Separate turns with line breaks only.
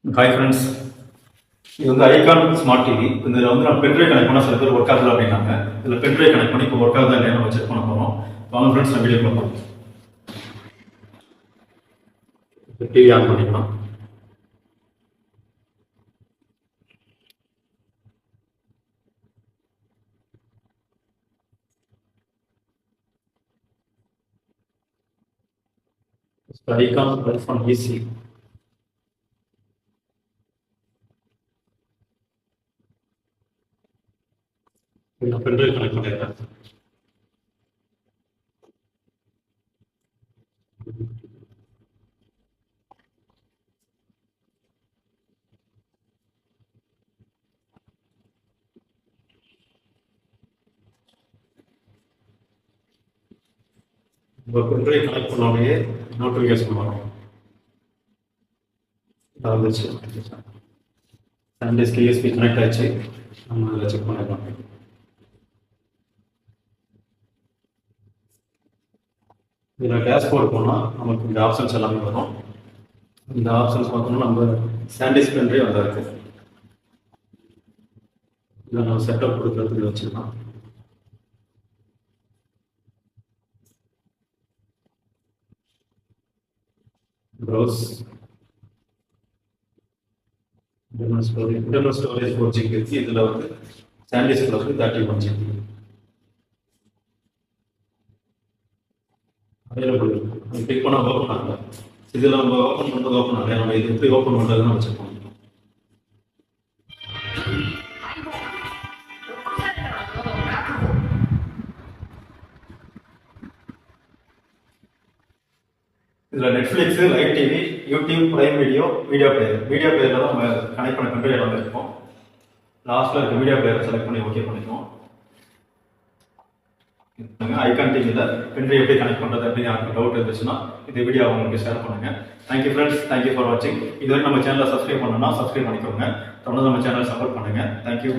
Hi friends, இது வந்து icon smart TV. இதில் வந்து நம்ம பென்ட்ரைவ் கனெக்ட் பண்ணால் சில பேர் ஒர்க் ஆகல அப்படின்னாங்க. இதில் பென்ட்ரைவ் கனெக்ட் பண்ணி இப்போ ஒர்க் ஆகுதா இல்லையா நம்ம செக் பண்ண போகிறோம். வாங்க ஃப்ரெண்ட்ஸ், நம்ம வீடியோ பார்ப்போம். டிவி ஆன் பண்ணிக்கலாம். Icon plus one easy. Pen drive connect பண்ணிடுறேன். இப்போ பென்ட்ரைவ் கனெக்ட் பண்ணோடனே நோட்டிஃபிகேஷன் வரும். சாண்டிஸ்க்கு யூஎஸ்பி கனெக்ட் ஆச்சு. நம்ம அதில் செக் பண்ணிடலாம். இதில் டேஷ்போர்ட் போனால் நமக்கு இந்த ஆப்ஷன்ஸ் எல்லாமே வரும். இந்த ஆப்ஷன்ஸ் பார்த்தோம்னா நம்ம சாண்டிஸ்க் பென்ட்ரைவ் அதான் இருக்குது. இதை நம்ம செட்டப் கொடுக்கறதுக்கு வச்சுக்கலாம். ப்ரௌஸ் இன்டர்னல் ஸ்டோரேஜ் 4 GB இருக்கு. இதில் வந்து சாண்டிஸ்கில் வந்து 31 GB அவைலபிள் இருக்கு. நம்ம கிளிக் பண்ணால் ஓப்பன் ஆகல. இதில் நம்ம ஓப்பன் பண்ணுறது ஓப்பன் ஆகல. நம்ம இது எப்படி ஓப்பன் பண்ணுறதுன்னு நம்ம செக் பண்ணணும். இதில் Netflix, live TV, YouTube, Prime Video, video பிளேயரில் தான் நம்ம கனெக்ட் பண்ண பென்ட்ரைவ் எல்லாமே இருக்கும். லாஸ்ட்டில் இருக்க வீடியோ பிளேயரை செலக்ட் பண்ணி ஓகே பண்ணிக்குவோம். ஐகான் டிவியில் பென்ட்ரைவ் எப்படி கனெக்ட் பண்ணுறது அப்படின்னு யாருக்கு டவுட் இருந்துச்சுன்னா இந்த வீடியோ உங்களுக்கு ஷேர் பண்ணுங்கள். தேங்க்யூ ஃப்ரெண்ட்ஸ், தேங்க்யூ ஃபார் வாட்சிங். இதுவரை நம்ம சேனலை சப்ஸ்கிரைப் பண்ணணும்னா சப்ஸ்கிரைப் பண்ணிக்கோங்க. தொடர்ந்து நம்ம சேனலை சப்போர்ட் பண்ணுங்கள். தேங்க்யூ.